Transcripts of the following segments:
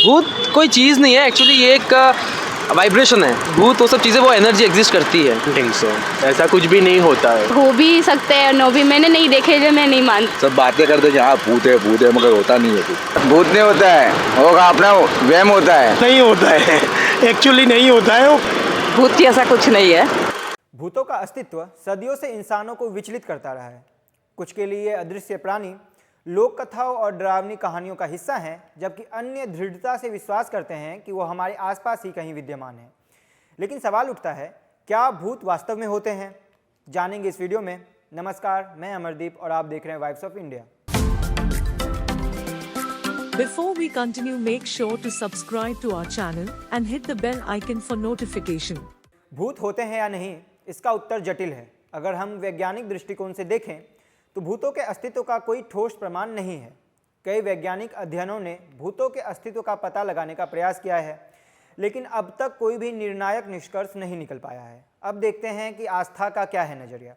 भूत कोई चीज़ नहीं है एक्चुअली, ये एक वाइब्रेशन है। भूत वो सब चीज़ें, वो एनर्जी एग्जिस्ट करती है। थिंक सो, ऐसा कुछ भी नहीं होता है। हो भी सकते हैं, नो भी, मैंने नहीं देखे जो मैं नहीं मानती। सब बातें करते कि हाँ भूत है मगर होता नहीं है कुछ। भूत नहीं होता है, होगा अपना वहम होता है। नहीं होता है, एक्चुअली नहीं होता है। भूत जैसा कुछ नहीं है। भूतों का अस्तित्व सदियों से इंसानों को विचलित करता रहा है। कुछ के लिए अदृश्य प्राणी लोक कथाओं और डरावनी कहानियों का हिस्सा हैं, जबकि अन्य दृढ़ता से विश्वास करते हैं कि वो हमारे आसपास ही कहीं विद्यमान है। लेकिन सवाल उठता है, क्या भूत वास्तव में होते हैं? जानेंगे इस वीडियो में। नमस्कार, मैं अमरदीप और आप देख रहे हैं vibes of India. Before we continue, make sure to subscribe to our channel and hit the bell icon for notification. भूत होते हैं या नहीं, इसका उत्तर जटिल है। अगर हम वैज्ञानिक दृष्टिकोण से देखें तो भूतों के अस्तित्व का कोई ठोस प्रमाण नहीं है। कई वैज्ञानिक अध्ययनों ने भूतों के अस्तित्व का पता लगाने का प्रयास किया है, लेकिन अब तक कोई भी निर्णायक निष्कर्ष नहीं निकल पाया है। अब देखते हैं कि आस्था का क्या है नज़रिया।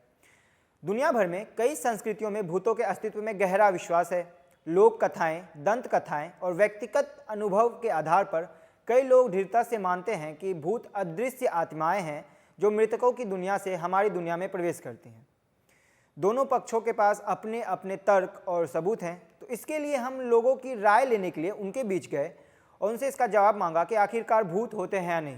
दुनिया भर में कई संस्कृतियों में भूतों के अस्तित्व में गहरा विश्वास है। लोक कथाएँ, दंत कथाएँ और व्यक्तिगत अनुभव के आधार पर कई लोग दृढ़ता से मानते हैं कि भूत अदृश्य आत्माएँ हैं जो मृतकों की दुनिया से हमारी दुनिया में प्रवेश करती हैं। दोनों पक्षों के पास अपने अपने तर्क और सबूत हैं, तो इसके लिए हम लोगों की राय लेने के लिए उनके बीच गए और उनसे इसका जवाब मांगा कि आखिरकार भूत होते हैं या नहीं।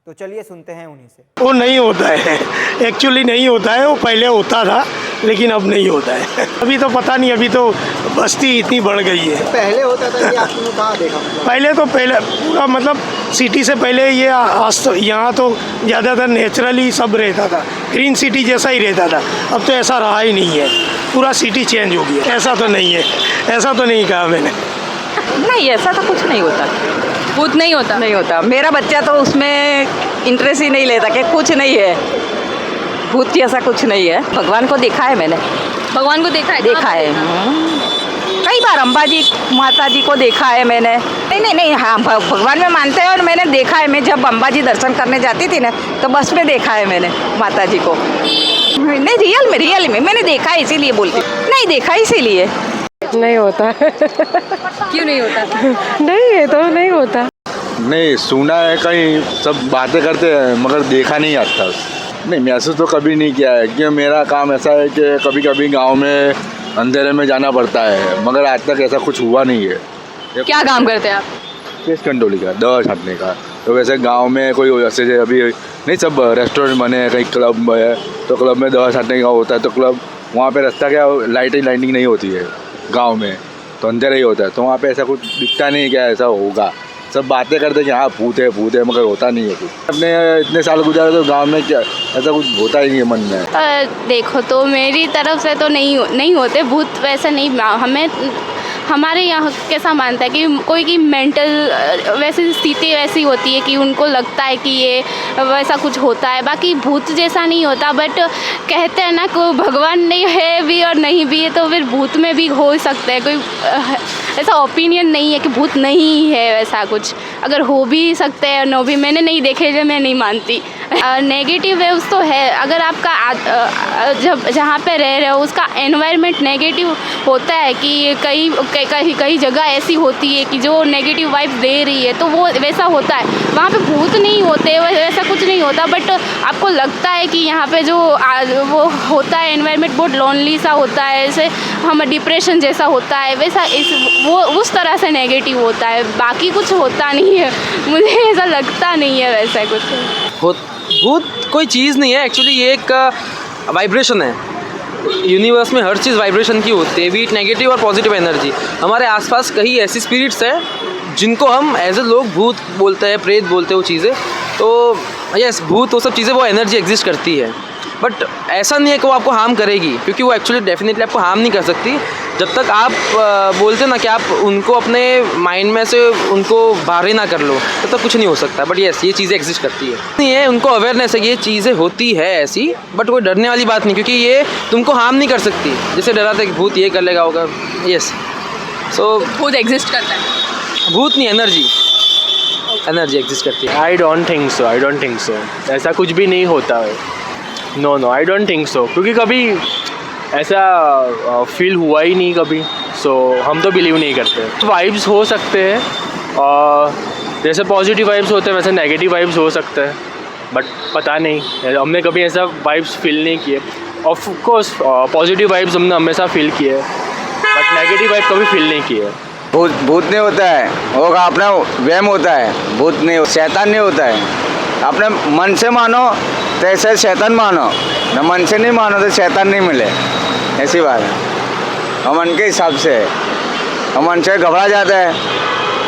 तो चलिए सुनते हैं उन्हीं से। वो नहीं होता है, एक्चुअली नहीं होता है। वो पहले होता था लेकिन अब नहीं होता है। अभी तो पता नहीं, अभी तो बस्ती इतनी बढ़ गई है। पहले होता था, ये आपने कहाँ देखा? पहले पूरा मतलब सिटी से पहले ये यहाँ तो ज़्यादातर नेचुरली सब रहता था, ग्रीन सिटी जैसा ही रहता था। अब तो ऐसा रहा ही नहीं है, पूरा सिटी चेंज हो गया। ऐसा तो नहीं है, ऐसा तो नहीं कहा मैंने। नहीं, ऐसा तो कुछ नहीं होता। भूत नहीं होता। नहीं होता। मेरा बच्चा तो उसमें इंटरेस्ट ही नहीं लेता कि कुछ नहीं है, भूत जैसा कुछ नहीं है। भगवान को देखा है मैंने। भगवान को देखा है? देखा है कई बार। अंबाजी माता जी को देखा है मैंने। नहीं, हाँ भगवान में मानते हैं और मैंने देखा है। मैं जब अंबाजी दर्शन करने जाती थी ना, तो बस में देखा है मैंने माता जी को। नहीं, रियल में मैंने देखा है, इसीलिए बोलती। नहीं देखा इसीलिए। नहीं होता। क्यों नहीं होता? नहीं, ये तो नहीं होता। नहीं, सुना है कहीं, सब बातें करते हैं मगर देखा नहीं आता। नहीं, महसूस तो कभी नहीं किया है, क्योंकि मेरा काम ऐसा है कि कभी कभी गांव में अंधेरे में जाना पड़ता है, मगर आज तक ऐसा कुछ हुआ नहीं है। क्या काम करते हैं आप? केस कंट्रोल का, दवा छांटने का। तो वैसे गांव में कोई ऐसे अभी नहीं, सब रेस्टोरेंट बने हैं, कहीं क्लब है तो क्लब में दवा छांटने का होता है, तो क्लब वहाँ पे रास्ता क्या लाइटिंग नहीं होती है गांव में, तो अंधेरा ही होता है। तो वहाँ पे ऐसा कुछ दिखता नहीं क्या ऐसा होगा। सब बातें करते कि हाँ भूत है मगर होता नहीं है कुछ। अपने इतने साल गुजारे तो गांव में क्या ऐसा कुछ होता ही नहीं है मन में। देखो, तो मेरी तरफ से तो नहीं होते भूत। वैसे नहीं, हमारे यहाँ कैसा मानता है कि कोई की मेंटल वैसी स्थिति वैसी होती है कि उनको लगता है कि ये वैसा कुछ होता है। बाकी भूत जैसा नहीं होता। बट कहते हैं ना, कोई भगवान नहीं है भी और नहीं भी है, तो फिर भूत में भी हो सकता है। कोई ऐसा ओपिनियन नहीं है कि भूत नहीं है वैसा कुछ। अगर हो भी सकते हैं, नो भी, मैंने नहीं देखे जो मैं नहीं मानती। नेगेटिव वेव्स तो है। अगर आपका जहाँ पे रह रहे हो उसका एनवायरनमेंट नेगेटिव होता है कि कई जगह ऐसी होती है कि जो नेगेटिव वाइब दे रही है, तो वो वैसा होता है। वहाँ पे भूत नहीं होते, वैसा कुछ नहीं होता। बट आपको लगता है कि यहाँ पे जो वो होता है एनवायरनमेंट बहुत लोनली सा होता है, जैसे हम डिप्रेशन जैसा होता है, वैसा वो उस तरह से नेगेटिव होता है। बाकी कुछ होता नहीं है, मुझे ऐसा लगता नहीं है वैसा कुछ। भूत कोई चीज़ नहीं है एक्चुअली, ये एक वाइब्रेशन है। यूनिवर्स में हर चीज़ वाइब्रेशन की होती है, बीट नेगेटिव और पॉजिटिव एनर्जी। हमारे आसपास कई ऐसी स्पिरिट्स हैं जिनको हम एज ए लोग भूत बोलते हैं, प्रेत बोलते हैं वो चीज़ें। तो यस, भूत वो सब चीज़ें, वो एनर्जी एग्जिस्ट करती है। बट ऐसा नहीं है कि वो आपको हार्म करेगी, क्योंकि वो एक्चुअली डेफिनेटली आपको हार्म नहीं कर सकती। जब तक आप बोलते ना कि आप उनको अपने माइंड में से उनको बाहर ही ना कर लो, तब तक कुछ नहीं हो सकता। बट यस, ये चीज़ें एग्जिस्ट करती है। नहीं है, उनको अवेयरनेस है कि ये चीज़ें होती है ऐसी, बट कोई डरने वाली बात नहीं, क्योंकि ये तुमको हार्म नहीं कर सकती। जैसे डरा था कि भूत ये कर लेगा होगा। यस, सो भूत एग्जिस्ट करता है। भूत नहीं, एनर्जी एग्जिस्ट करती है। I don't think so. ऐसा कुछ भी नहीं होता है। No, I don't think so, क्योंकि कभी ऐसा फील हुआ ही नहीं कभी। सो हम तो बिलीव नहीं करते। वाइब्स हो सकते हैं और जैसे पॉजिटिव वाइब्स होते हैं वैसे नेगेटिव वाइब्स हो सकते हैं, बट पता नहीं, हमने कभी ऐसा वाइब्स फील नहीं किए। ऑफ कोर्स पॉजिटिव वाइब्स हमने हमेशा फील किए, बट नेगेटिव वाइब कभी फील नहीं किए। भूत भूत नहीं होता है, होगा अपना वहम होता है। भूत नहीं, शैतान नहीं होता है। अपने मन से मानो तो ऐसे शैतान मानो, न मन से नहीं मानो तो शैतान नहीं मिले, ऐसी बात है। और मन के हिसाब से है, और मन से घबरा जाता है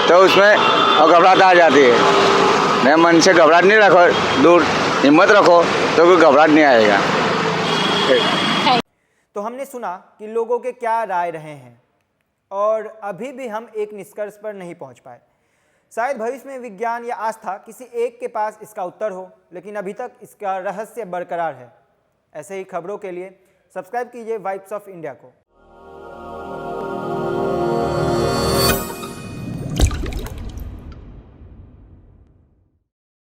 तो उसमें और घबराहट आ जाती है। मैं मन से घबराहट नहीं रखो, दूर हिम्मत रखो तो कोई घबराहट नहीं आएगा। तो हमने सुना कि लोगों के क्या राय रहे हैं और अभी भी हम एक निष्कर्ष पर नहीं पहुंच पाए। शायद भविष्य में विज्ञान या आस्था किसी एक के पास इसका उत्तर हो, लेकिन अभी तक इसका रहस्य बरकरार है। ऐसे ही खबरों के लिए सब्सक्राइब कीजिए वाइब्स ऑफ इंडिया को।